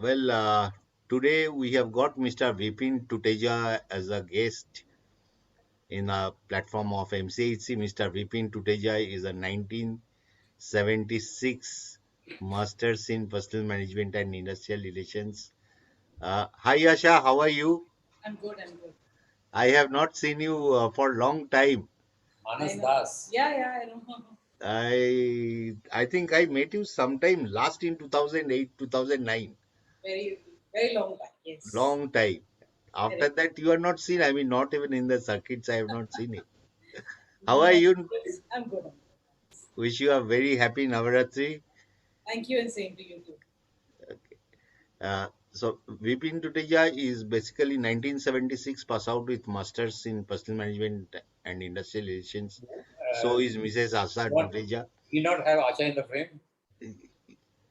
Well, today we have got Mr. Vipin Tuteja as a guest in a platform of MCHC. Mr. Vipin Tuteja is a 1976 Masters in Personal Management and Industrial Relations. Hi, Asha, how are you? I'm good. I'm good. I have not seen you for a long time. I Manas know. Das. Yeah, I know. I think I met you sometime last in 2008, 2009. Very, very long back. Yes. Long time. After Correct. that, you are not seen. I mean, not even in the circuits, I have not seen it. How are No, you? yes, I'm good. I'm good. Wish you a very happy Navaratri. Thank you, and same to you too. Okay. So, Vipin Tuteja is basically 1976 pass out with Masters in Personal Management and Industrial Relations. So is Mrs. Asa What Tuteja. we not have Acha in the frame?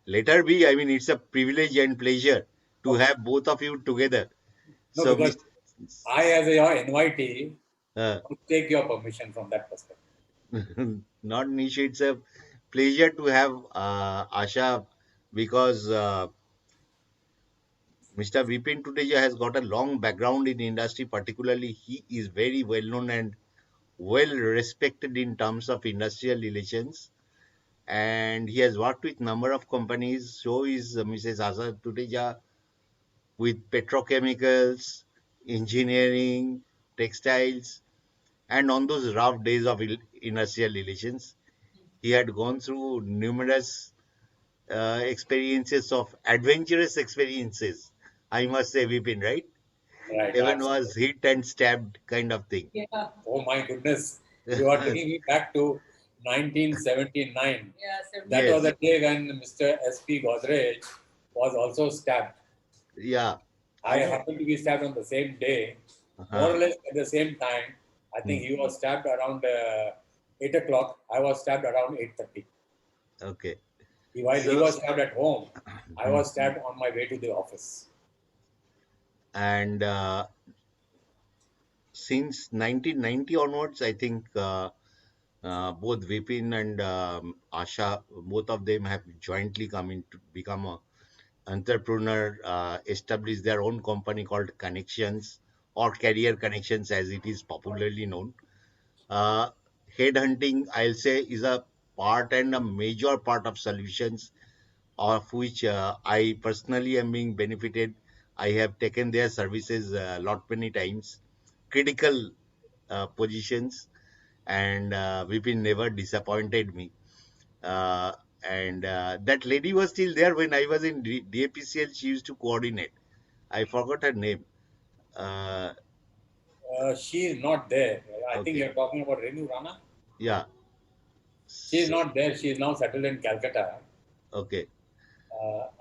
Let her be. I mean, it's a privilege and pleasure to Okay. have both of you together. No, So, because I, as a your invitee, uh, want to take your permission from that perspective. not an issue. It's a pleasure to have Asha because Mr. Vipin Tuteja has got a long background in industry. Particularly, he is very well known and well respected in terms of industrial relations. And he has worked with number of companies. So is Mrs. Asha Tuteja with petrochemicals, engineering, textiles, and on those rough days of industrial relations, he had gone through numerous experiences of adventurous experiences. I must say, Vipin, right? Right, Even absolutely. was hit and stabbed kind of thing. Yeah. Oh my goodness. You are taking me back to 1979. Yeah, that was Yes, the day when Mr. S.P. Godrej was also stabbed. yeah, I I know. happened to be stabbed on the same day, more Uh-huh. or less at the same time. I think Hmm. he was stabbed around 8 o'clock. I was stabbed around 8:30. Okay. While he So, was stabbed at home, I hmm. was stabbed on my way to the office. And since 1990 onwards, I think both Vipin and Asha, both of them have jointly come in to become a entrepreneur, establish their own company called Connections or Career Connections as it is popularly known. Uh, Headhunting, I'll say, is a part and a major part of solutions of which I personally am being benefited. I have taken their services a lot many times, critical positions, and Vipin never disappointed me. Uh, and that lady was still there when I was in DAPCL. She used to coordinate. I forgot her name. Uh, She is not there. I think okay, you're talking about Renu Rana. yeah. She is So, not there. She is now settled in Calcutta. okay,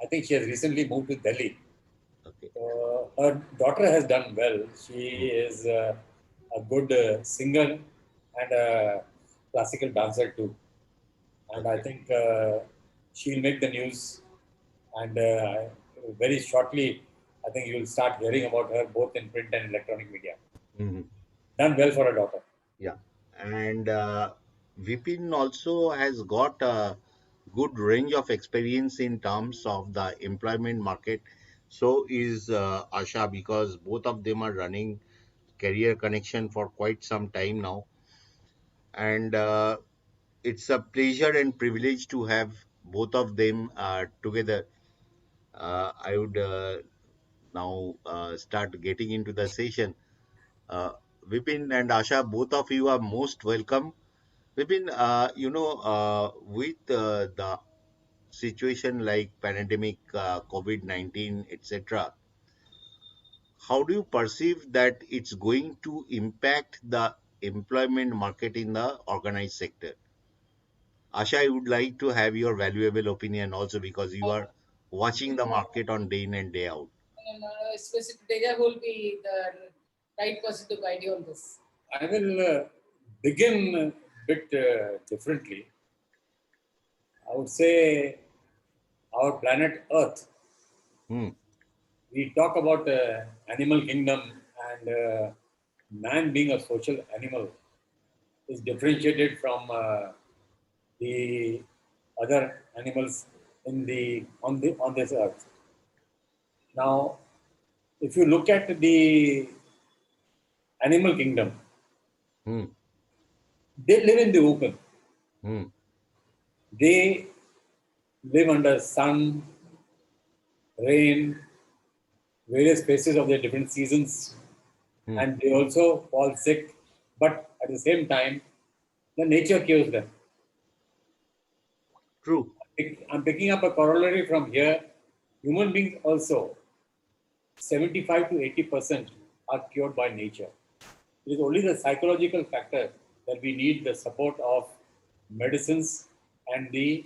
I think she has recently moved to Delhi. okay. Her daughter has done well. She Mm, is a good singer and a classical dancer too. And I okay. think she'll make the news. And very shortly, I think you will start hearing about her both in print and electronic media. Mhm. Done well for a daughter. Yeah. And Vipin also has got a good range of experience in terms of the employment market. So is Asha because both of them are running career connection for quite some time now. And it's a pleasure and privilege to have both of them together. I would now start getting into the session. Uh, Vipin and Asha, both of you are most welcome. Vipin, with the situation like pandemic, COVID-19, etc., how do you perceive that it's going to impact the employment market in the organized sector? Asha, I would like to have your valuable opinion also because you are watching the market on day in and day out. Specific Teja will be the right person to guide you on this. I will begin a bit differently. I would say our planet Earth. Hmm. We talk about animal kingdom and man being a social animal is differentiated from the other animals in the on this earth. Now, if you look at the animal kingdom, Hmm. they live in the open. Hmm. They live under sun, rain, various phases of their different seasons, Hmm. and they also fall sick. But at the same time, the nature cures them. True. I'm picking up a corollary from here. Human beings also, 75 to 80% are cured by nature. It is only the psychological factor that we need the support of medicines and the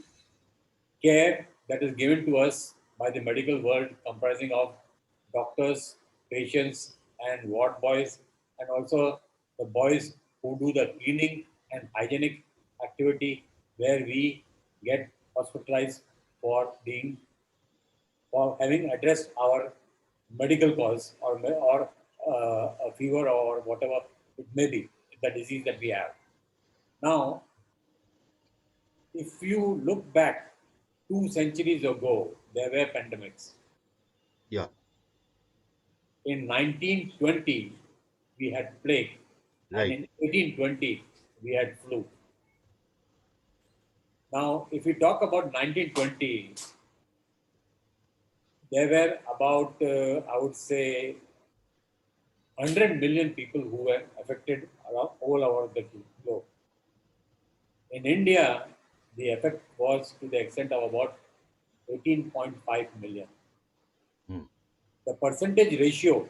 care that is given to us by the medical world, comprising of doctors, patients, and ward boys, and also the boys who do the cleaning and hygienic activity where we get hospitalized for being for having addressed our medical cause or a fever or whatever it may be, the disease that we have. Now, if you look back 2 centuries ago, there were pandemics. Yeah. In 1920, we had plague, and Right. in 1820, we had flu. Now, if we talk about 1920, there were about, I would say, 100 million people who were affected around, all over the globe. In India, the effect was to the extent of about 18.5 million. Hmm. The percentage ratio,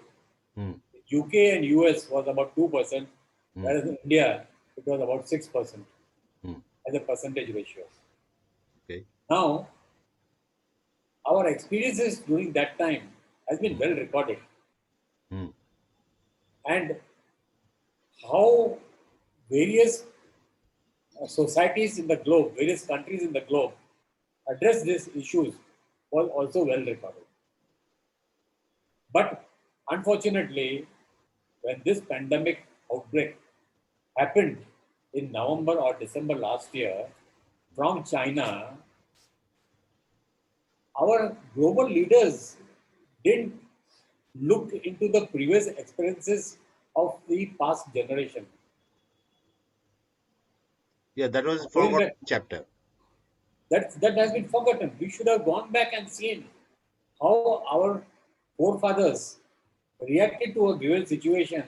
Hmm. UK and US was about 2%, Hmm. whereas in India, it was about 6% Hmm. as a percentage ratio. Okay. Now, our experiences during that time has been Hmm. well recorded, Hmm. and how various societies in the globe, various countries in the globe address these issues was also well recorded. But unfortunately, when this pandemic outbreak happened in November or December last year from China, our global leaders didn't look into the previous experiences of the past generation. Yeah, that was Going forgotten back, chapter. that has been forgotten. We should have gone back and seen how our forefathers reacted to a given situation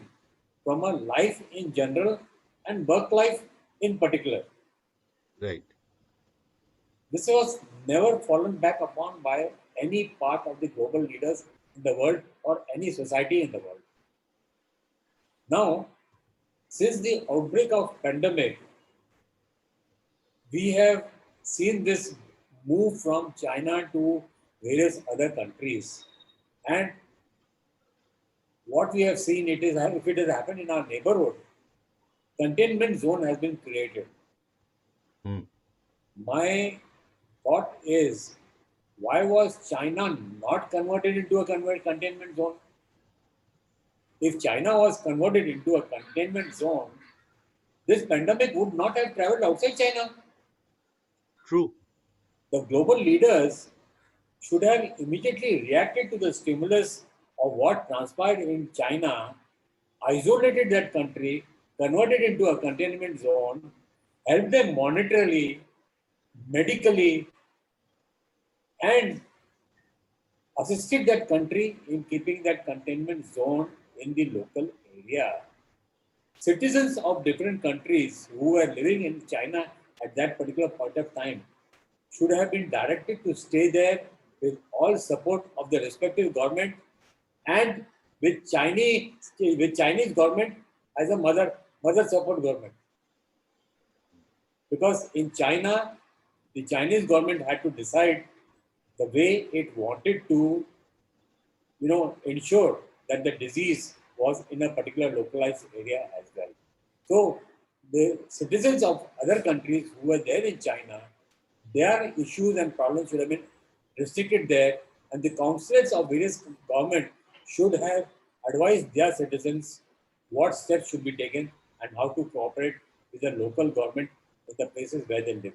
from a life in general and work life in particular. Right. This was never fallen back upon by any part of the global leaders in the world or any society in the world. Now, since the outbreak of pandemic, we have seen this move from China to various other countries. And what we have seen it is if it has happened in our neighborhood, containment zone has been created. Hmm. My thought is, why was China not converted into a containment zone? If China was converted into a containment zone, this pandemic would not have traveled outside China. True. The global leaders should have immediately reacted to the stimulus of what transpired in China, isolated that country, converted into a containment zone, helped them monetarily, medically, and assisted that country in keeping that containment zone in the local area. Citizens of different countries who were living in China at that particular point of time should have been directed to stay there with all support of the respective government and with Chinese government as a mother support government. Because in China, the Chinese government had to decide the way it wanted to, ensure that the disease was in a particular localized area as well. So the citizens of other countries who were there in China, their issues and problems should have been restricted there, and the councillors of various government should have advised their citizens what steps should be taken and how to cooperate with the local government in the places where they live.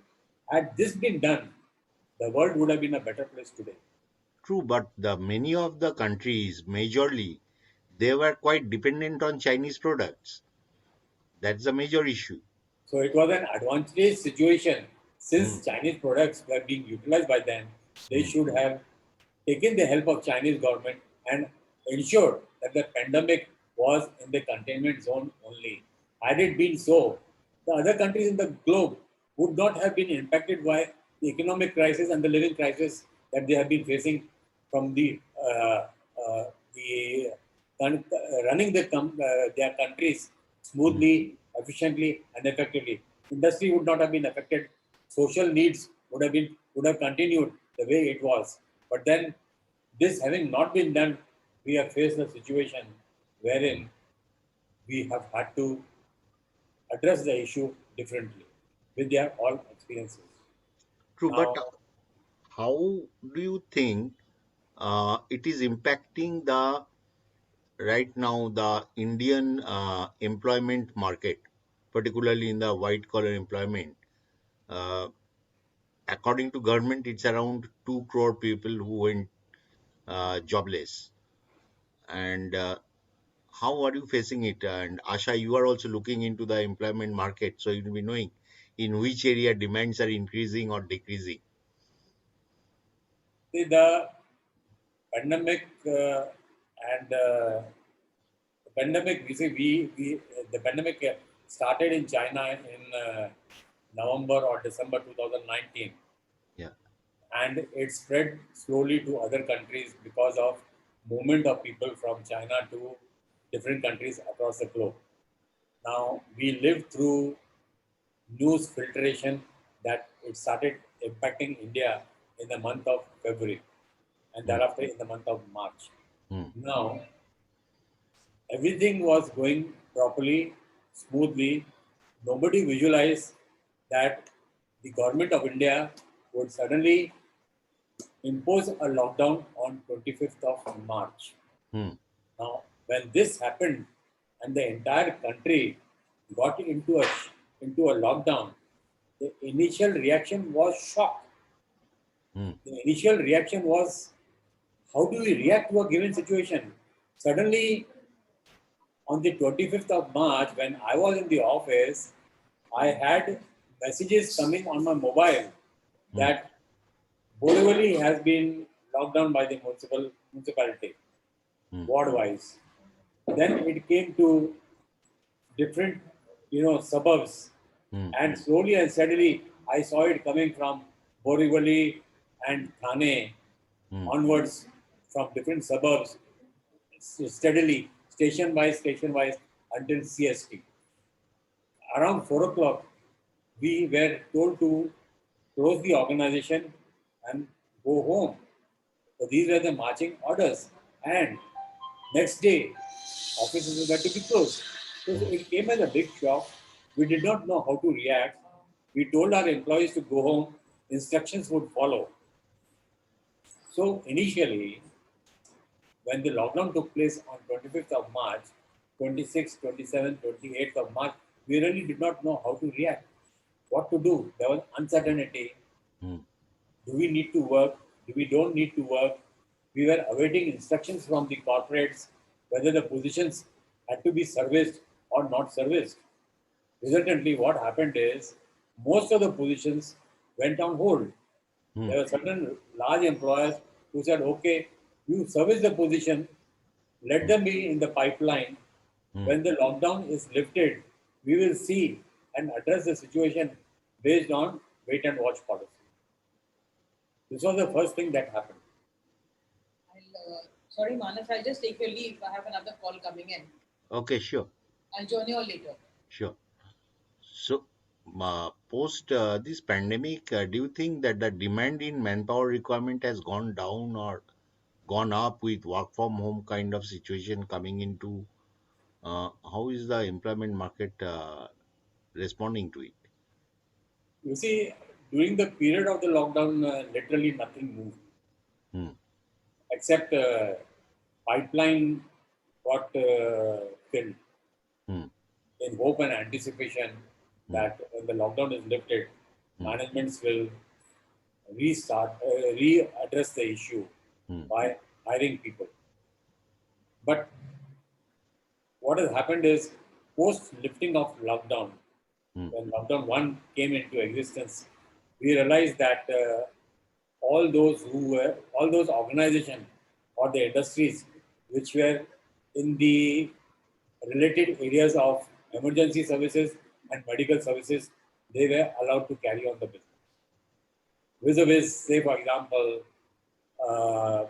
Had this been done, the world would have been a better place today. True, but the many of the countries, majorly, they were quite dependent on Chinese products. That's the major issue. So it was an advantageous situation. Hmm, Since Chinese products were being utilized by them, they hmm, should have taken the help of Chinese government and ensured that the pandemic was in the containment zone only. Had it been so, the other countries in the globe would not have been impacted by the economic crisis and the living crisis that they have been facing from the running their countries hmm. smoothly, efficiently, and effectively. Industry would not have been affected. Social needs would have continued the way it was. But then, this having not been done, we have faced a situation wherein we have had to address the issue differently with their all experiences. True, but Now, how do you think it is impacting the right now the Indian employment market, particularly in the white collar employment? Uh, According to government, it's around 2 crore people who went jobless. And how are you facing it? And Asha, you are also looking into the employment market, so you'll be knowing in which area demands are increasing or decreasing. see the pandemic and the pandemic. The pandemic started in China in November or December 2019, Yeah. and it spread slowly to other countries because of movement of people from China to different countries across the globe. Now we lived through news filtration that it started impacting India in the month of February and Hmm, thereafter in the month of March. hmm, Now everything was going properly, smoothly. Nobody visualized that the government of India would suddenly impose a lockdown on 25th of March. hmm, Now, when this happened and the entire country got into a lockdown, the initial reaction was shock. hmm, The initial reaction was, how do we react to a given situation? Suddenly, on the 25th of March, when I was in the office, I had messages coming on my mobile hmm, that Borivali has been locked down by the municipality, hmm, ward wise. Then it came to different, suburbs, hmm, and slowly and steadily, I saw it coming from Borivali and Thane hmm, onwards from different suburbs, steadily, station wise, until CST. Around 4 o'clock, we were told to close the organization and go home. So these were the marching orders. And next day, offices were to be closed. So hmm, it came as a big shock. We did not know how to react. We told our employees to go home. Instructions would follow. So initially, when the lockdown took place on 25th of March, 26th, 27th, 28th of March, we really did not know how to react, what to do. There was uncertainty. hmm, Do we need to work? Do we don't need to work? We were awaiting instructions from the corporates whether the positions had to be serviced or not serviced. Resultantly, what happened is most of the positions went on hold. hmm, There were certain large employers who said, okay, you service the position, let hmm, them be in the pipeline. hmm. When the lockdown is lifted, we will see and address the situation based on wait and watch policy. This was the first thing that happened. Sorry, Manas, I'll just take your leave. I have another call coming in. Okay, sure, I'll join you all later. sure. So, post this pandemic, do you think that the demand in manpower requirement has gone down or gone up with work from home kind of situation coming into? How is the employment market responding to it? You see, during the period of the lockdown, literally nothing moved Hmm, except pipeline got filled hmm, in hope and anticipation hmm, that when the lockdown is lifted, hmm, managements will readdress the issue. Hmm. by hiring people. But what has happened is post lifting of lockdown, Hmm. when lockdown 1 came into existence, we realized that all those organizations or the industries which were in the related areas of emergency services and medical services, they were allowed to carry on the business. Vis-a-vis, say for example, uh,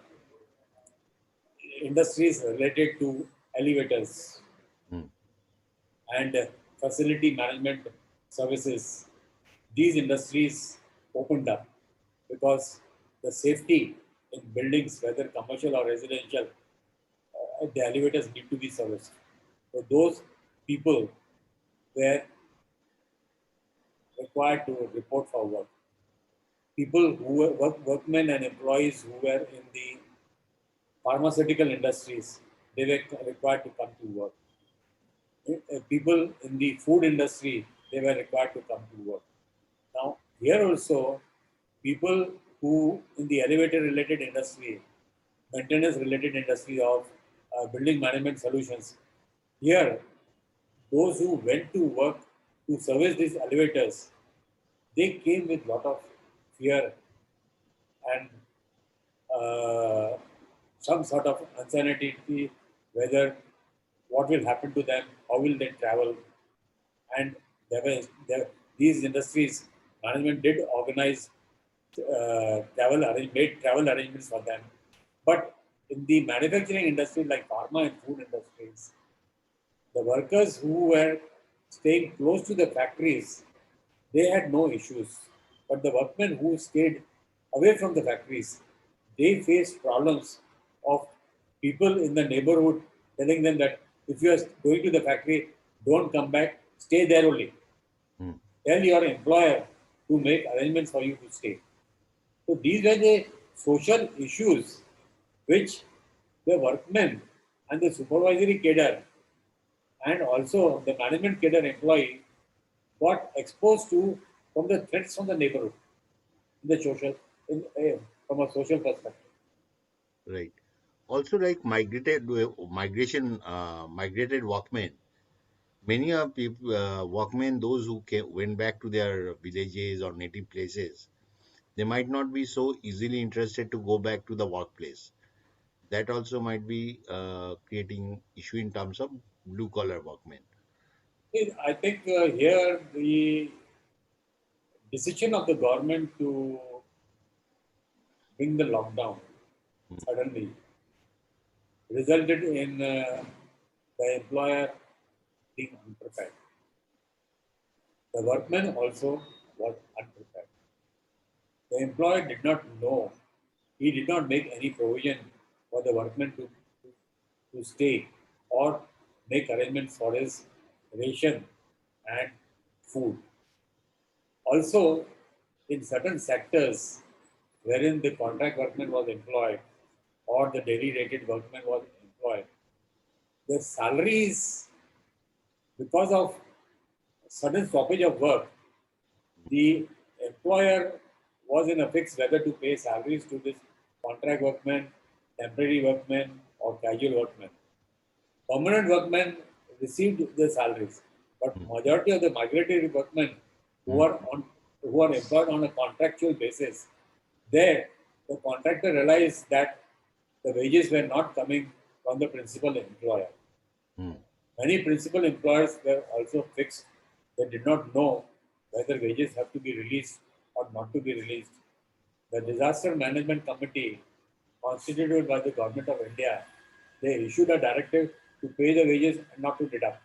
industries related to elevators Hmm. and facility management services, these industries opened up because the safety in buildings, whether commercial or residential, the elevators need to be serviced. So those people were required to report for work. People who were workmen and employees who were in the pharmaceutical industries, they were required to come to work. People in the food industry, they were required to come to work. Now, here also, people who in the elevator related industry, maintenance related industry of building management solutions, here, those who went to work to service these elevators, they came with lot of fear and uh, some sort of uncertainty whether what will happen to them, how will they travel, and these industries management did organize made travel arrangements for them. But in the manufacturing industry like pharma and food industries, the workers who were staying close to the factories, they had no issues. But the workmen who stayed away from the factories, they faced problems of people in the neighborhood telling them that if you are going to the factory, don't come back, stay there only. Hmm. Tell your employer to make arrangements for you to stay. So these were the social issues which the workmen and the supervisory cadre and also the management cadre employee got exposed to from the threats from the neighborhood in the social from a social perspective. Right. Also, like migrated workmen. Many of people, workmen, those who went back to their villages or native places, they might not be so easily interested to go back to the workplace. That also might be creating issue in terms of blue collar workmen. I think here the decision of the government to bring the lockdown Hmm. suddenly resulted in the employer being unprepared. The workman also was unprepared. The employer did not know, he did not make any provision for the workman to stay or make arrangements for his ration and food. Also, in certain sectors wherein the contract workman was employed or the daily rated workman was employed, the salaries, because of sudden stoppage of work, the employer was in a fix whether to pay salaries to this contract workmen, temporary workmen, or casual workmen. Permanent workmen received the salaries, but Hmm. majority of the migratory workmen who Hmm. are who are employed on a contractual basis, there the contractor realized that the wages were not coming from the principal employer. Hmm. Many principal employers were also fixed. They did not know whether wages have to be released or not to be released. The Disaster Management Committee, constituted by the Government of India, they issued a directive to pay the wages and not to deduct.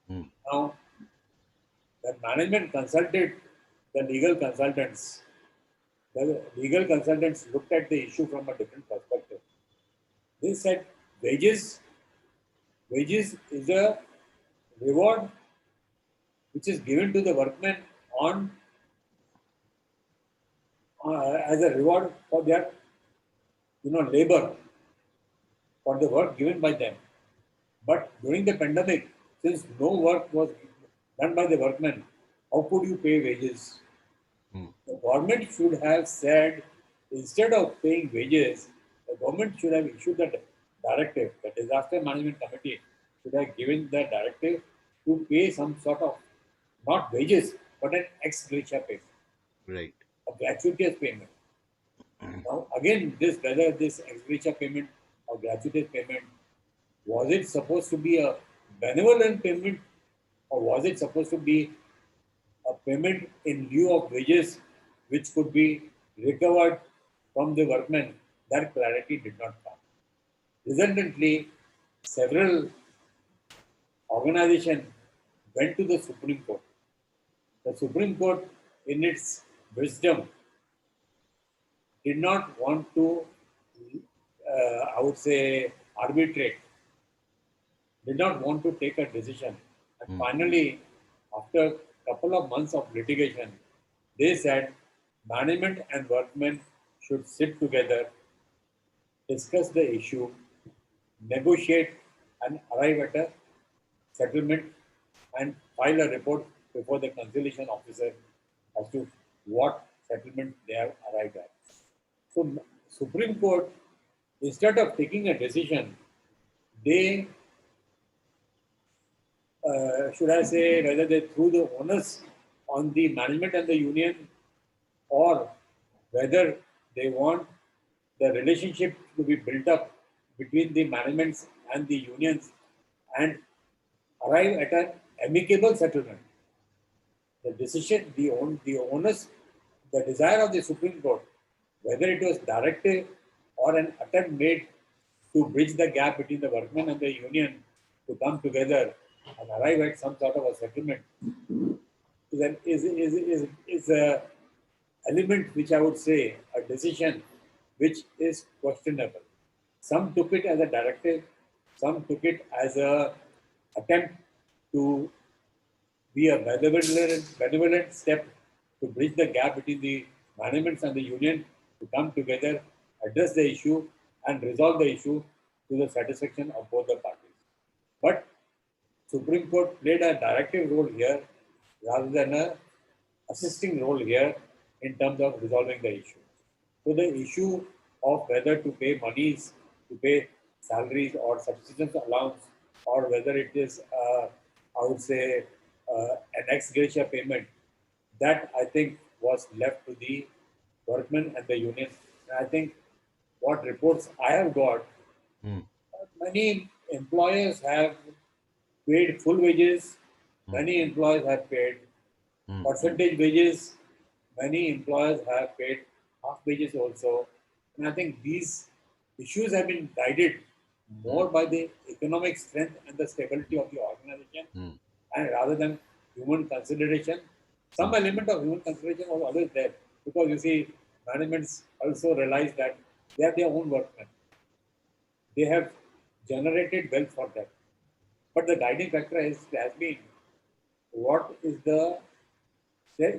Hmm. Now, the management consulted the legal consultants. The legal consultants looked at the issue from a different perspective. They said wages, wages is a reward which is given to the workmen on as a reward for their labor for the work given by them. But during the pandemic, since no work was done by the workmen, how could you pay wages? Hmm. The government should have said instead of paying wages, government should have issued the directive. The disaster management committee should have given the directive to pay some sort of not wages but an ex gratia payment, Right. a gratuitous payment. Now again, this whether this ex gratia payment or gratuitous payment, was it supposed to be a benevolent payment or was it supposed to be a payment in lieu of wages which could be recovered from the workmen? That clarity did not come. Resultantly, several organizations went to the Supreme Court. The Supreme Court, in its wisdom, did not want to, I would say, arbitrate, did not want to take a decision. And Mm. finally, after a couple of months of litigation, they said management and workmen should sit together, discuss the issue, negotiate, and arrive at a settlement and file a report before the conciliation officer as to what settlement they have arrived at. So, Supreme Court, instead of taking a decision, they should I say, whether they threw the onus on the management and the union, or whether they want the relationship to be built up between the managements and the unions and arrive at an amicable settlement. The decision, the onus, the desire of the Supreme Court, whether it was directive or an attempt made to bridge the gap between the workmen and the union to come together and arrive at some sort of a settlement, is a element which I would say a decision which is questionable. Some took it as a directive, some took it as a attempt to be a benevolent step to bridge the gap between the managements and the union to come together, address the issue, and resolve the issue to the satisfaction of both the parties. But Supreme Court played a directive role here rather than a assisting role here in terms of resolving the issue. So the issue of whether to pay monies, to pay salaries or subsistence allowance, or whether it is, I would say, an ex gratia payment, that I think was left to the workmen and the union. And I think what reports I have got, Mm. many employers have paid full wages, Mm. many employers have paid Mm. percentage wages, many employers have paid half wages also. And I think these issues have been guided Mm. more by the economic strength and the stability of the organization, Mm. and rather than human consideration. Some Mm. element of human consideration was always there because you see, managements also realize that they are their own workmen. They have generated wealth for them. But the guiding factor has been what is the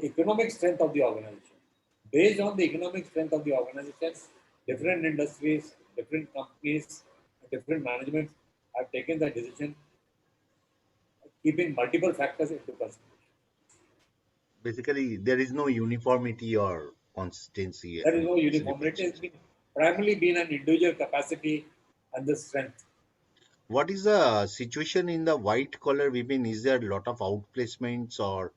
economic strength of the organization. Based on the economic strength of the organization, different industries, different companies, different managements have taken the decision keeping multiple factors into consideration. Basically, there is no uniformity or consistency There is in no this uniformity. It has differentiation. been primarily been an individual capacity and the strength. What is the situation in the white collar women? Is there a lot of outplacements, or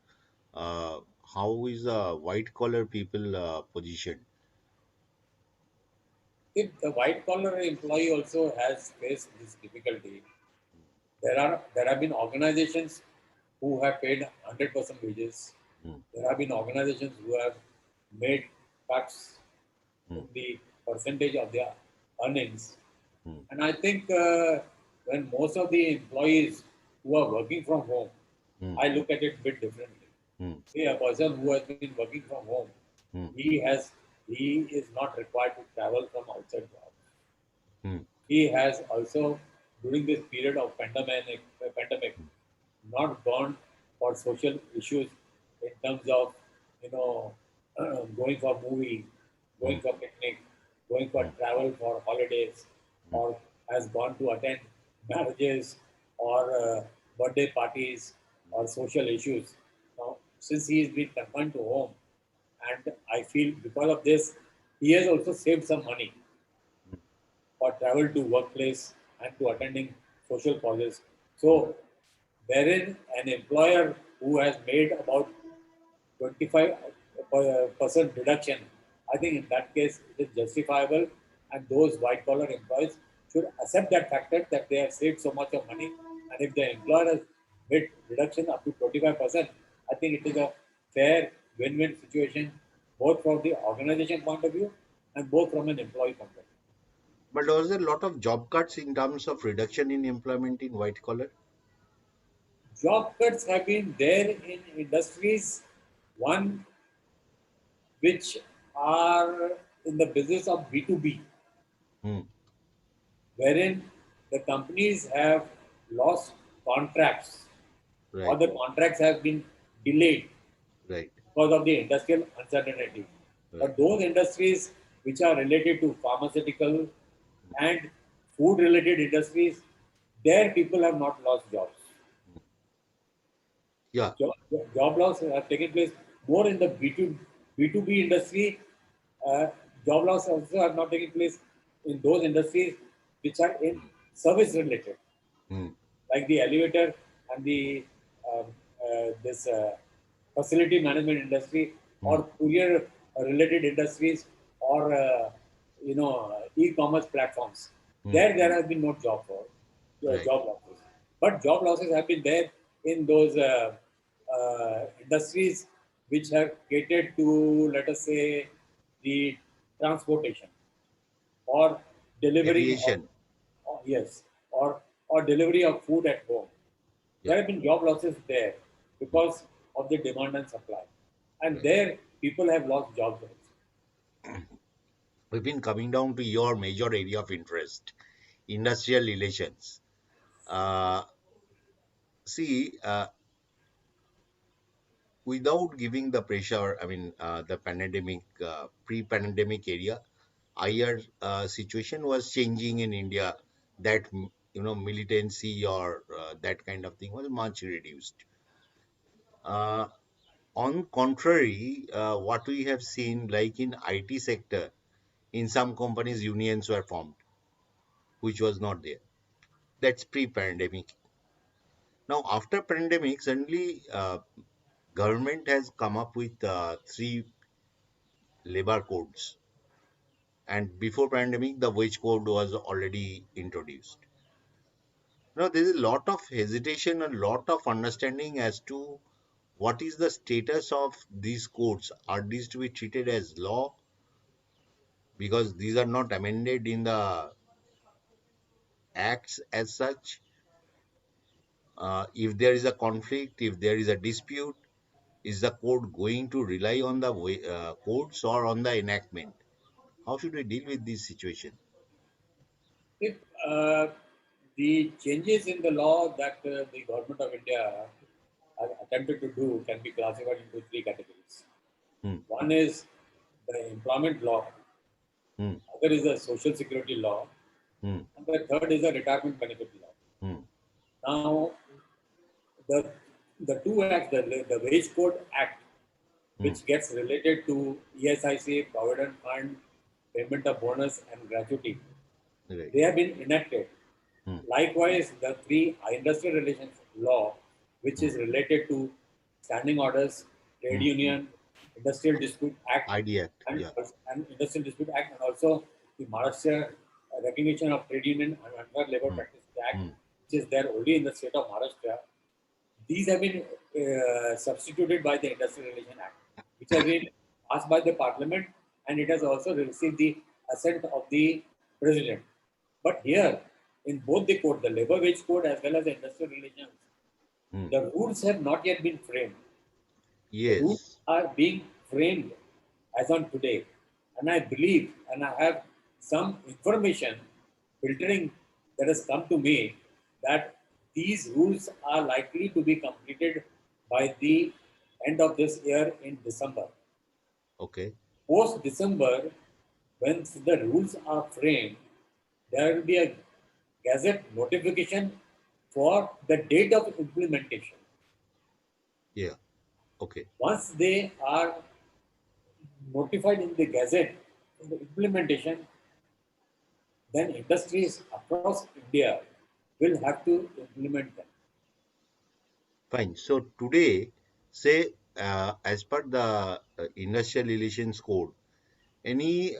uh, how is the white collar people positioned? If the white collar employee also has faced this difficulty, there have been organizations who have paid 100% wages. Mm. There have been organizations who have made cuts in Mm. the percentage of their earnings. Mm. And I think when most of the employees who are working from home, Mm. I look at it a bit differently. Mm. See, a person who has been working from home, Mm. he is not required to travel from outside the house. Mm. He has also, during this period of pandemic, not gone for social issues in terms of, you know, going for movie, going Mm. for picnic, going for Mm. travel for holidays, Mm. or has gone to attend marriages or birthday parties or social issues. Now, since he has been confined to home, and I feel because of this, he has also saved some money. for travel to workplace and to attending social causes. So, wherein an employer who has made about 25% reduction, I think in that case it is justifiable, and those white collar employees should accept that factor that they have saved so much of money. And if the employer has made reduction up to 25%, I think it is a fair win win situation, both from the organization point of view and both from an employee point of view. But was there a lot of job cuts in terms of reduction in employment in white collar? Job cuts have been there in industries, one which are in the business of B2B, Hmm. wherein the companies have lost contracts or Right, the contracts have been delayed right, because of the industrial uncertainty. right. But those industries which are related to pharmaceutical and food related industries, there people have not lost jobs. Yeah, Job, job loss have taken place more in the B2B industry. Uh, Job loss also have not taken place in those industries which are in service related, hmm. like the elevator and the um, this facility management industry Hmm. or courier related industries or e-commerce platforms. Hmm. There has been no job for Right. job losses, but job losses have been there in those industries which have catered to, let us say, the transportation or delivering of, Aviation. yes, or delivery of food at home. Yeah. There have been job losses there Hmm. because of the demand and supply, and Right. there people have lost jobs also. We've been coming down to your major area of interest, industrial relations. Uh, see, without giving the pressure, I mean, the pandemic, pre-pandemic area, higher situation was changing in India. That militancy or that kind of thing was much reduced. Uh, on contrary, what we have seen, like in IT sector, in some companies unions were formed, which was not there. That's pre-pandemic. Now, after pandemic, suddenly government has come up with three labor codes, and before pandemic, the wage code was already introduced. Now, there is a lot of hesitation, a lot of understanding as to what is the status of these codes. Are these to be treated as law because these are not amended in the acts as such? If there is a conflict, if there is a dispute, is the court going to rely on the courts or on the enactment? How should we deal with this situation? If the changes in the law that the government of India has attempted to do can be classified into three categories. Hmm, One is the employment law, hmm, other is the social security law, hmm, and the third is the retirement benefit law. hmm, Now, the the two acts, the Wage Code Act, hmm. which gets related to ESIC, Provident Fund, payment of bonus and gratuity, Right. they have been enacted. Hmm, Likewise, the three industrial relations law, which hmm, is related to standing orders, trade hmm, hmm. union, industrial dispute act, ID Act. and, Yeah. and industrial dispute act, and also the Maharashtra recognition of trade union and unfair labor Hmm, practices act, hmm, which is there only in the state of Maharashtra. These have been substituted by the Industrial Relation Act, which has been passed by the Parliament, and it has also received the assent of the President. But here, in both the code, the Labor Wage Code as well as the Industrial Relations, hmm. the rules have not yet been framed. The rules Yes. are being framed as on today. And I believe, and I have some information filtering that has come to me that these rules are likely to be completed by the end of this year in December. Okay. Post December, when the rules are framed, there will be a gazette notification for the date of implementation. Yeah. Okay. Once they are notified in the gazette, in the implementation, then industries across India will have to implement them. Fine. So today, say, as per the Industrial Relations Code, any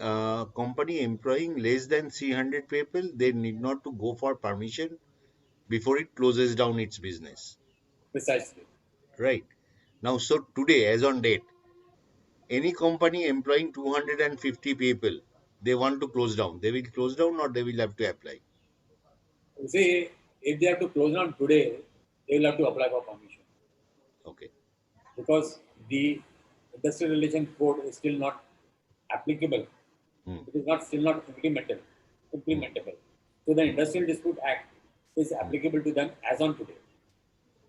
company employing less than 300 people, they need not to go for permission before it closes down its business. Precisely. Right. Now, so today, as on date, any company employing 250 people, they want to close down. They will close down or they will have to apply. You see, if they have to close down today, they will have to apply for permission Okay. because the industrial relation code is still not applicable. Hmm. It is not still not Hmm. implementable. So the Hmm. Industrial Dispute Act is Hmm. applicable to them as on today.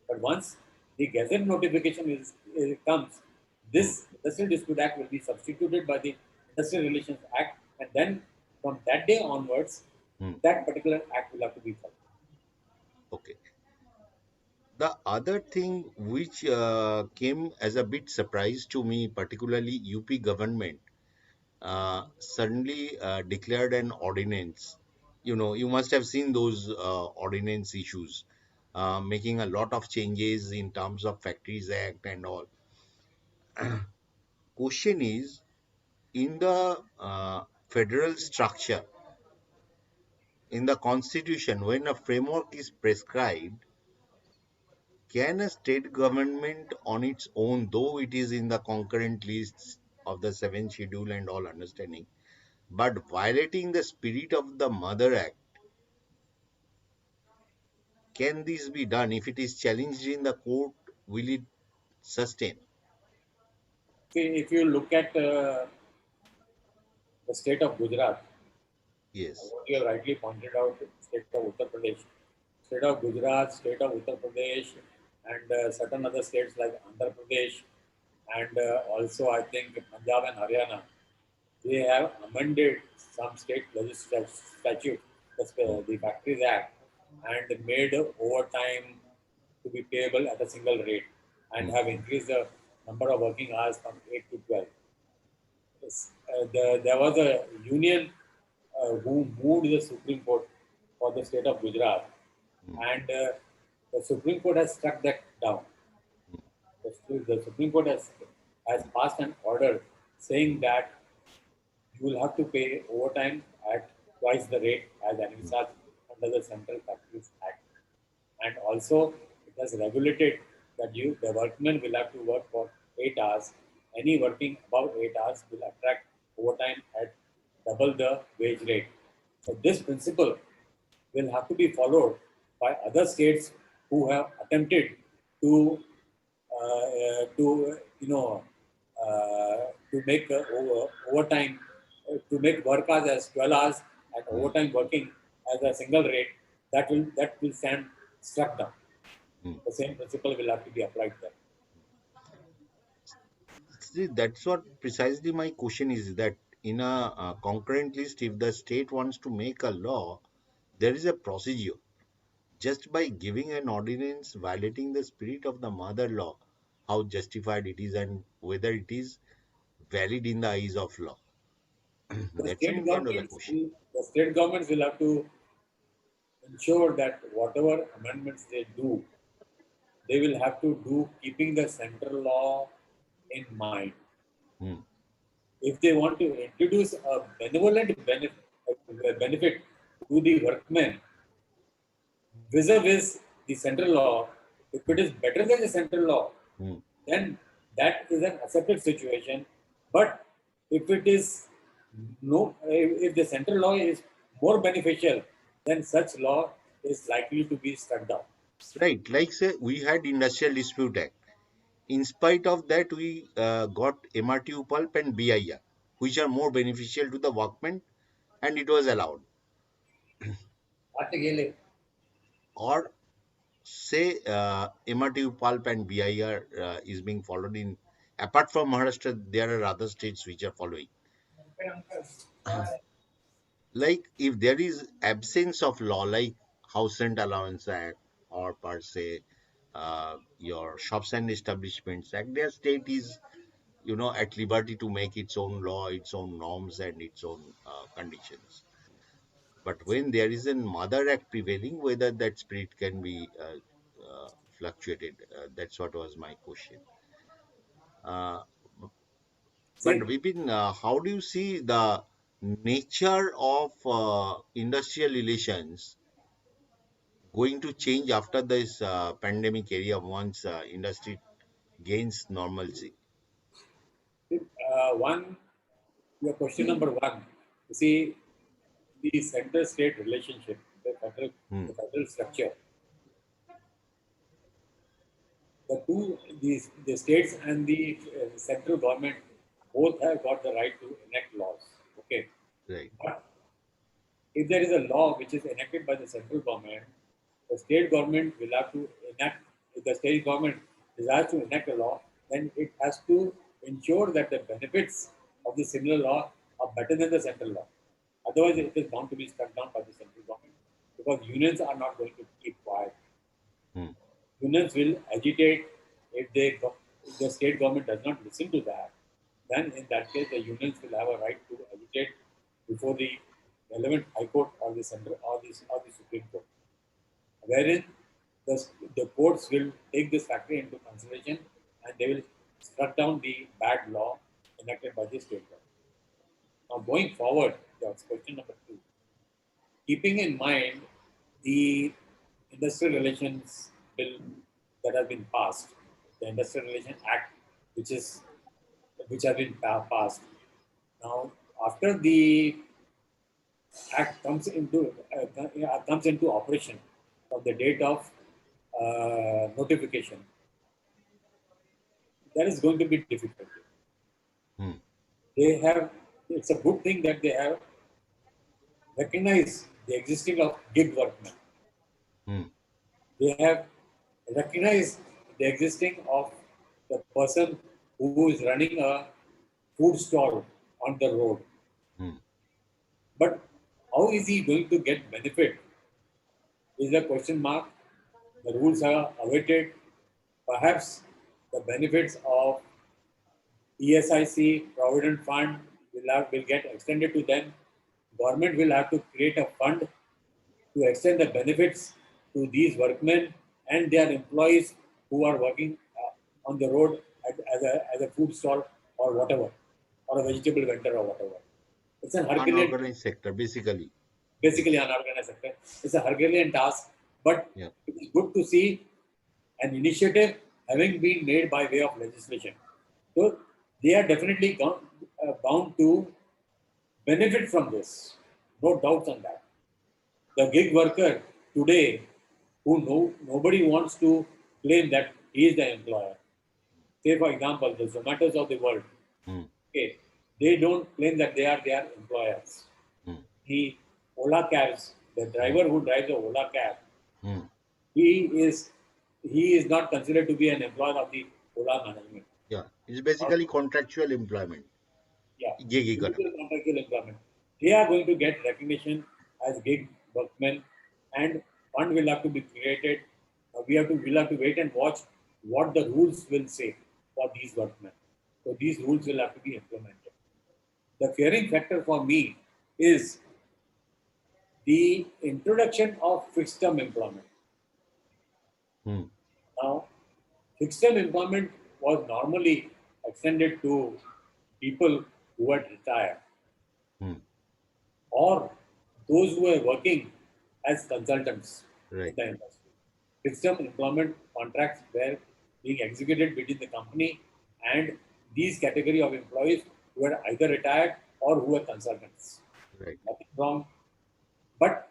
But once the Gazette notification comes, Hmm. this Industrial Dispute Act will be substituted by the Industrial Relations Act, and then from that day onwards, Hmm. that particular act will have to be followed. Okay. The other thing which came as a bit surprise to me, particularly UP government, suddenly declared an ordinance. You must have seen those ordinance issues, making a lot of changes in terms of Factories Act and all. Question is, in the federal structure, in the constitution, when a framework is prescribed, can a state government on its own, though it is in the concurrent lists of the seventh schedule and all understanding, but violating the spirit of the Mother Act, can this be done? If it is challenged in the court, will it sustain? See, if you look at the state of Gujarat, Yes. what you have rightly pointed out, state of Uttar Pradesh, state of Gujarat, state of Uttar Pradesh, and certain other states like Andhra Pradesh, and also I think Punjab and Haryana, they have amended some state legislative statute, Hmm. the Factories Act, and made overtime to be payable at a single rate, and Hmm. have increased the number of working hours from 8 to 12. Yes, there was a union who moved the Supreme Court for the state of Gujarat, Hmm. and the Supreme Court has struck that down. The Supreme Court has passed an order saying that you will have to pay overtime at twice the rate as Hmm. envisaged under the Central Factories Act. And also, it has regulated that the workmen will have to work for 8 hours. Any working above 8 hours will attract overtime at double the wage rate. So this principle will have to be followed by other states who have attempted to to make overtime to make work hours as 12 hours and Hmm. overtime working as a single rate. That will stand struck down. Hmm. The same principle will have to be applied there. See, that's what precisely my question is, that in a concurrent list, if the state wants to make a law, there is a procedure. Just by giving an ordinance violating the spirit of the mother law, how justified it is and whether it is valid in the eyes of law. The That's state some kind of the governments question. will, the state governments will have to ensure that whatever amendments they do, they will have to do keeping the central law in mind. Hmm. If they want to introduce a benevolent benefit to the workmen vis-a-vis the central law, if it is better than the central law, Hmm. then that is an accepted situation. But if it is if the central law is more beneficial, then such law is likely to be struck down. Right, like say we had Industrial Dispute Act. In spite of that, we got MRTU pulp and BIR, which are more beneficial to the workmen, and it was allowed. Articulated. Or say MRTU pulp and BIR is being followed in, apart from Maharashtra, there are other states which are following. Like if there is absence of law, like House Rent Allowance Act or per se your Shops and Establishments Act, their state is at liberty to make its own law, its own norms, and its own conditions. But when there is a mother act prevailing, whether that spirit can be fluctuated. That's what was my question. Uh, but Same. Vipin, how do you see the nature of industrial relations going to change after this pandemic area once industry gains normalcy? One, your question number one, you see, the center-state relationship, Hmm. the federal structure, the states and the central government both have got the right to enact laws. Okay, Right. but if there is a law which is enacted by the central government, the state government will have to enact. If the state government desires to enact a law, then it has to ensure that the benefits of the similar law are better than the central law. Otherwise, it is bound to be struck down by the central government because unions are not going to keep quiet. Hmm. Unions will agitate if the state government does not listen to that. Then, in that case, the unions will have a right to agitate before the relevant High Court or the Central or the Supreme Court, wherein the, the courts will take this factor into consideration and they will struck down the bad law enacted by the state government. Now, going forward, that's question number two. Keeping in mind the industrial relations bill that has been passed, the Industrial Relations Act, which has been passed. Now, after the act comes into operation from the date of notification, that is going to be difficult. Hmm. They have It's a good thing that they have recognized the existing of gig workmen. Hmm. They have recognized the existing of the person who is running a food stall on the road. Hmm. But how is he going to get benefit is a question mark. The rules are awaited. Perhaps the benefits of ESIC Provident Fund will get extended to them. Government will have to create a fund to extend the benefits to these workmen and their employees who are working on the road as a food stall or whatever, or a vegetable vendor or whatever. It's an Herculean, Unorganized sector, basically. basically Yes. unorganized sector. It's a Herculean task, but Yeah. it is good to see an initiative having been made by way of legislation. So they are definitely bound to benefit from this. No doubts on that. The gig worker today, nobody wants to claim that he is the employer. Say, for example, the Zomatos of the world. Hmm. Okay, they don't claim that they are their employers. Hmm. The Ola cabs, the Hmm. driver who drives the Ola cab, Hmm. he is he is not considered to be an employer of the Ola management. Yeah. It's basically contractual employment, Yeah, gig individual economy. contractual employment. They are going to get recognition as gig workmen, and fund will have to be created. We'll have to wait and watch what the rules will say for these workmen. So these rules will have to be implemented. The fearing factor for me is the introduction of fixed term employment. Hmm. Now, fixed term employment was normally extended to people who had retired Hmm. or those who were working as consultants in Right. the industry. Fixed term employment contracts were being executed between the company and these category of employees who were either retired or who were consultants. Right. Nothing wrong. But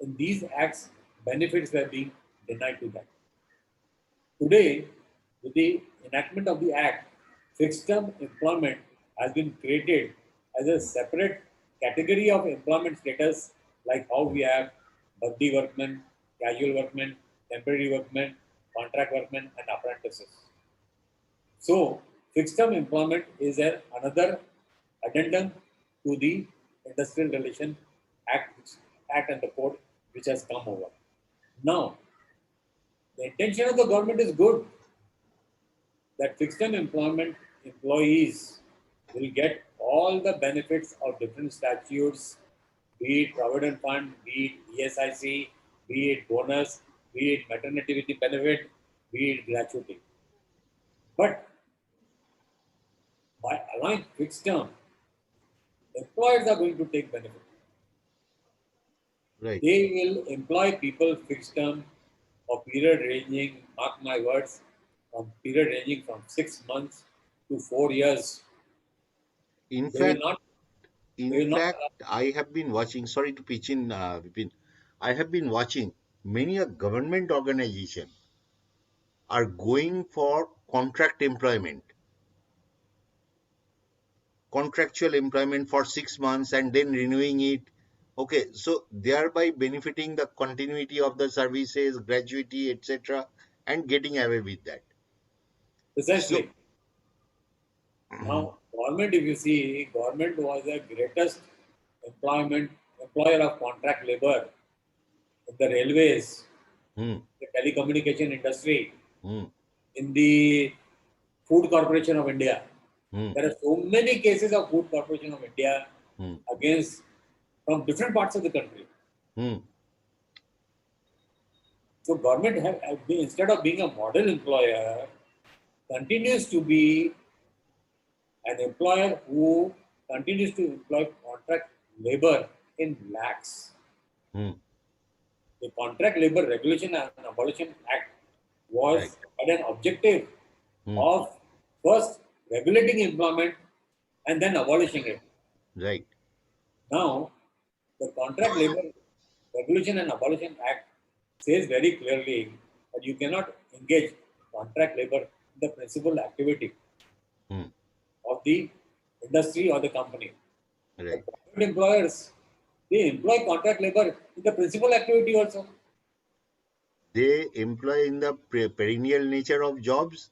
in these acts, benefits were being denied to them. Today, with the enactment of the Act, fixed term employment has been created as a separate category of employment status, like how we have birthday workmen, casual workmen, temporary workmen, contract workmen, and apprentices. So, fixed term employment is another addendum to the Industrial Relation Act and the Code which has come over. Now, the intention of the government is good that fixed term employment employees will get all the benefits of different statutes be it provident fund, be it ESIC, be it bonus, be it maternity benefit, be it gratuity. But by allowing fixed term, employers are going to take benefit. Right. They will employ people fixed term or period ranging, mark my words, from period ranging from 6 months to 4 years. In They will fact, not. They in will not. fact, I have been watching. Sorry to pitch in, Vipin. I have been watching many a government organization are going for contractual employment for 6 months and then renewing it. Okay, so thereby benefiting the continuity of the services, gratuity, etc., and getting away with that. So, Precisely. Now, government, if you see, government was the greatest employer of contract labor in the railways, hmm, the telecommunication industry, hmm, in the Food Corporation of India. hmm, There are so many cases of Food Corporation of India hmm, against from different parts of the country. hmm, So government have been, instead of being a model employer, continues to be an employer who continues to employ contract labor in lakhs. hmm, The Contract Labor Regulation and Abolition Act right, had an objective hmm, of first regulating employment and then abolishing it. right, Now, the Contract Labor Regulation and Abolition Act says very clearly that you cannot engage contract labor in the principal activity hmm, of the industry or the company. The right. private employers, they employ contract labor in the principal activity also. They employ in the perennial nature of jobs.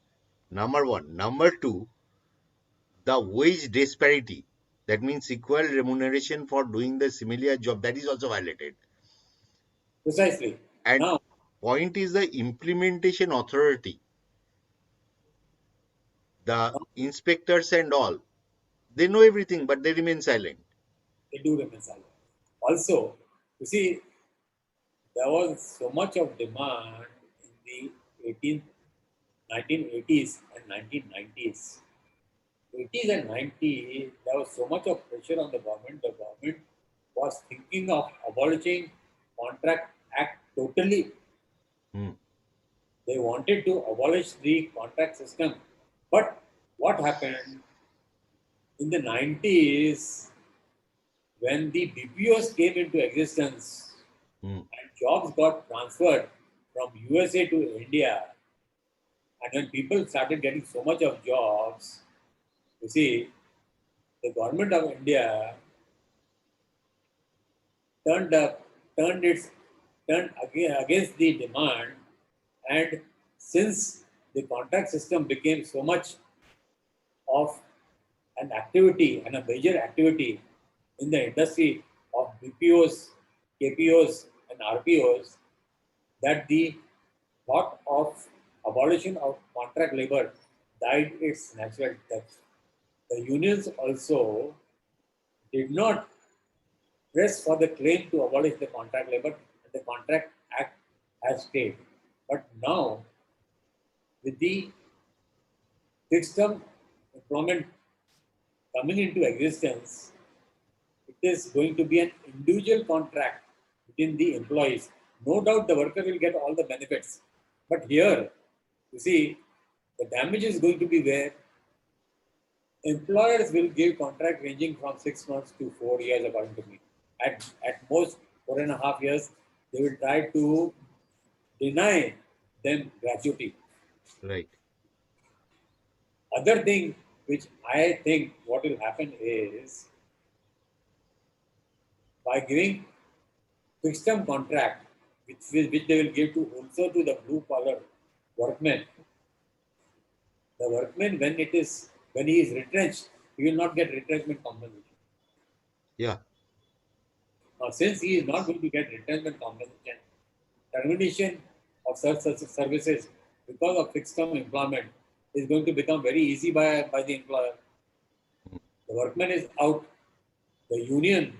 Number one. Number two, the wage disparity. That means equal remuneration for doing the similar job. That is also violated. Precisely. And Now, point is the implementation authority, the inspectors and all. They know everything, but they remain silent. they do remain silent. Also, you see, there was so much of demand in the 1980s and 1990s. 80s and 90s, there was so much of pressure on the government. The government was thinking of abolishing Contract Act totally. Hmm, They wanted to abolish the contract system. But what happened in the 90s when the BPOs came into existence hmm, and jobs got transferred from USA to India, and when people started getting so much of jobs, you see, the government of India turned up, turned its turned against the demand, and since the contract system became so much of an activity and a major activity in the industry of BPOs, KPOs, and RPOs, that the thought of abolition of contract labor died its natural death. The unions also did not press for the claim to abolish the contract labor, and the Contract Act has stayed. But now, with the fixed term employment coming into existence, it is going to be an individual contract between the employees. No doubt the worker will get all the benefits. But here, you see, the damage is going to be where employers will give contract ranging from 6 months to 4 years, according to me. At most 4.5 years, they will try to deny them gratuity. right. Other thing which I think what will happen is by giving fixed term contract, which they will give to also to the blue collar workmen, the workman when he is retrenched, he will not get retrenchment compensation. Yeah, Now, since he is not going to get retrenchment compensation, termination of such services because of fixed term employment is going to become very easy by the employer. The workman is out. The union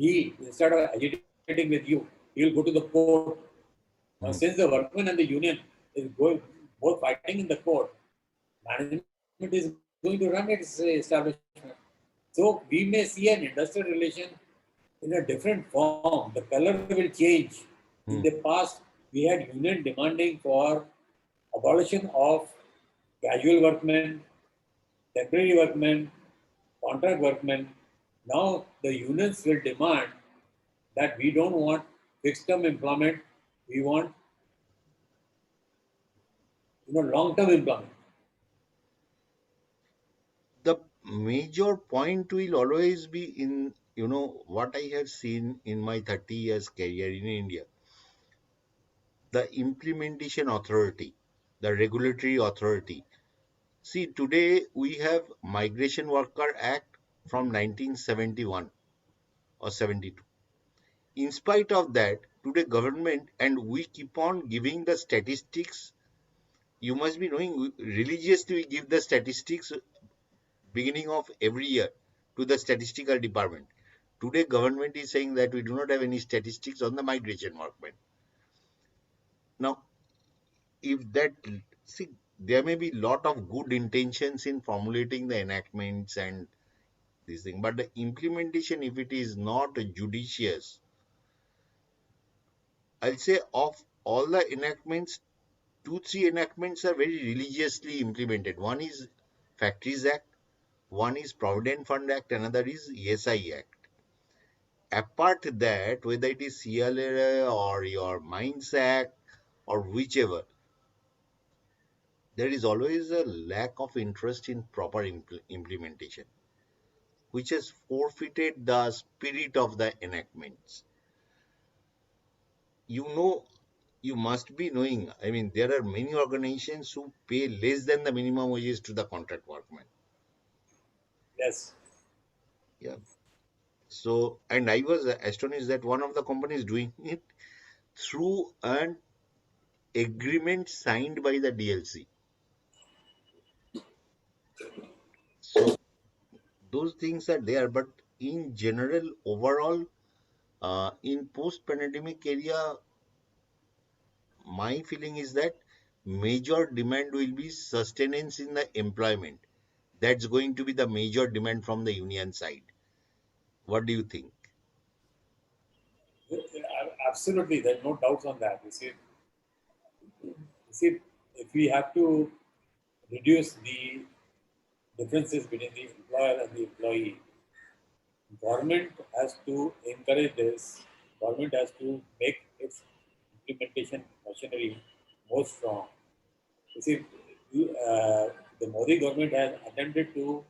he, instead of agitating with you, he will go to the court. Now, Hmm. since the workmen and the union is going both fighting in the court, management is going to run its establishment. So we may see an industrial relation in a different form. The color will change. In Hmm. the past, we had union demanding for abolition of casual workmen, temporary workmen, contract workmen. Now the unions will demand that we don't want fixed term employment. We want long term employment. The major point will always be in, what I have seen in my 30 years career in India, the implementation authority, the regulatory authority. See, today we have Migration Worker Act from 1971 or 72. In spite of that, today government, and we keep on giving the statistics. You must be knowing, religiously we give the statistics beginning of every year to the statistical department. Today government is saying that we do not have any statistics on the migration workmen. Now, if that, see, there may be lot of good intentions in formulating the enactments and this thing, but the implementation, if it is not judicious, I'll say of all the enactments, two, three enactments are very religiously implemented. One is Factories Act, one is Provident Fund Act, another is ESI Act. Apart that, whether it is CLA or your Mines Act or whichever, there is always a lack of interest in proper implementation, which has forfeited the spirit of the enactments. You know, you must be knowing, I mean, there are many organizations who pay less than the minimum wages to the contract workmen. Yes. Yeah. So, and I was astonished that one of the companies doing it through an agreement signed by the DLC. So those things are there, but in general, overall, in post-pandemic area, my feeling is that major demand will be sustenance in the employment. That's going to be the major demand from the union side. What do you think? Absolutely, there's no doubts on that. You see, if we have to reduce the differences between the employer and the employee, government has to encourage this. Government has to make its implementation machinery more strong. You see, the Modi government has attempted to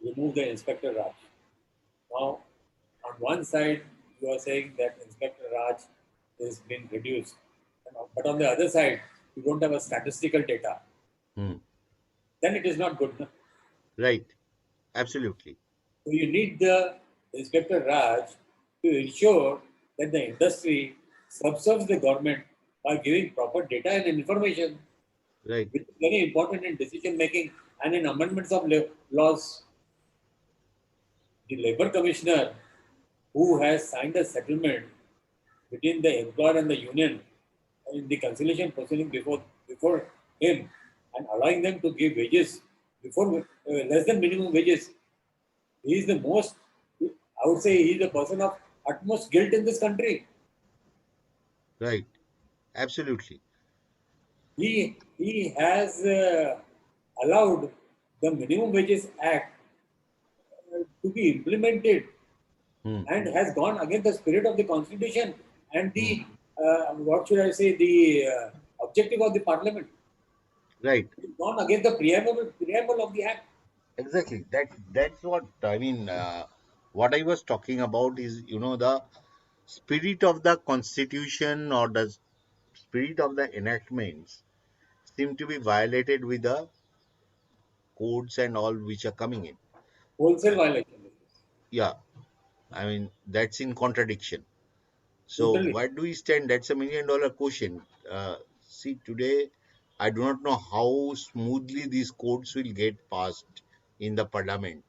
remove the Inspector Raj. Now, on one side, you are saying that Inspector Raj is being reduced, but on the other side, you don't have a statistical data. Hmm. Then it is not good. No? Right. Absolutely. So you need the Inspector Raj to ensure that the industry subserves the government by giving proper data and information, Right. which is very important in decision making and in amendments of laws. The labor commissioner who has signed a settlement between the employer and the union in the conciliation proceeding before him and allowing them to give wages before less than minimum wages. He is the most, I would say, he is the person of utmost guilt in this country. Right. Absolutely. He has allowed the Minimum Wages Act to be implemented Hmm. and has gone against the spirit of the constitution and Hmm. the what should I say the objective of the parliament. Right. It's gone against the preamble of the act. Exactly. That's what I mean. What I was talking about is, the spirit of the constitution or the spirit of the enactments seem to be violated with the codes and all which are coming in. Wholesale And violation. yeah, I mean, that's in contradiction. So Totally. where do we stand? That's $1 million question. See, today, I do not know how smoothly these codes will get passed in the parliament.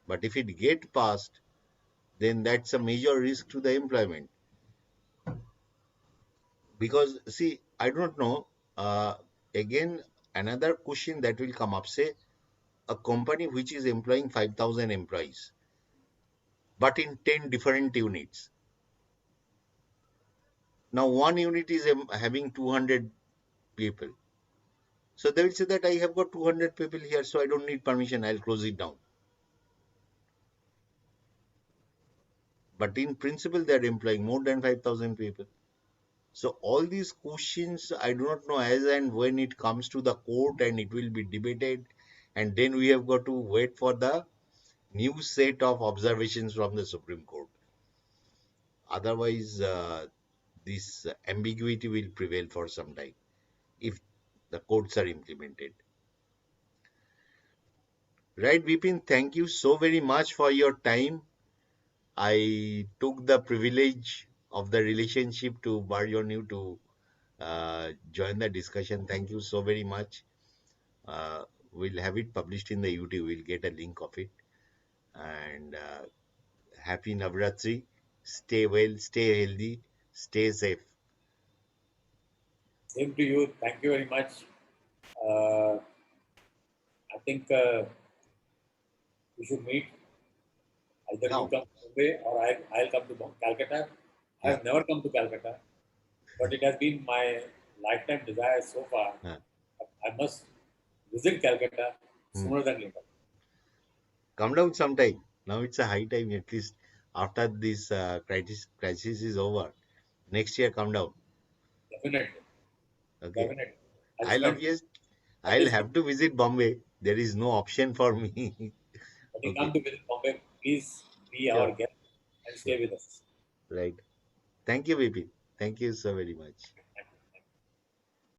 But if it get passed, then that's a major risk to the employment. Because see, I don't know, again, another question that will come up, say a company which is employing 5,000 employees, but in 10 different units. Now one unit is having 200 people. So they will say that I have got 200 people here, so I don't need permission, I'll close it down. But in principle, they are employing more than 5,000 people. So all these questions, I do not know as and when it comes to the court and it will be debated. And then we have got to wait for the new set of observations from the Supreme Court. Otherwise, this ambiguity will prevail for some time if the courts are implemented. Right, Vipin, thank you so very much for your time. I took the privilege of the relationship to barge on you to join the discussion. Thank you so very much. Uh, we'll have it published in the YouTube. We'll get a link of it. And happy Navratri. Stay well, stay healthy, stay safe. Same to you. Thank you very much. Uh, I think we should meet. Either you Now, come to Bombay or I'll come to Calcutta. I yeah, have never come to Calcutta, but it has been my lifetime desire so far. uh, I must visit Calcutta hmm. sooner than later. Come down sometime. Now it's a high time, at least after this crisis is over. Next year, come down. Definitely, Okay. definitely. I'll I'll spend obvious at I'll least have to visit Bombay. There is no option for me. when you come Okay. to visit Bombay, please be our Sure. guest and Sure. stay with us. Right. Thank you, VP. Thank you so very much.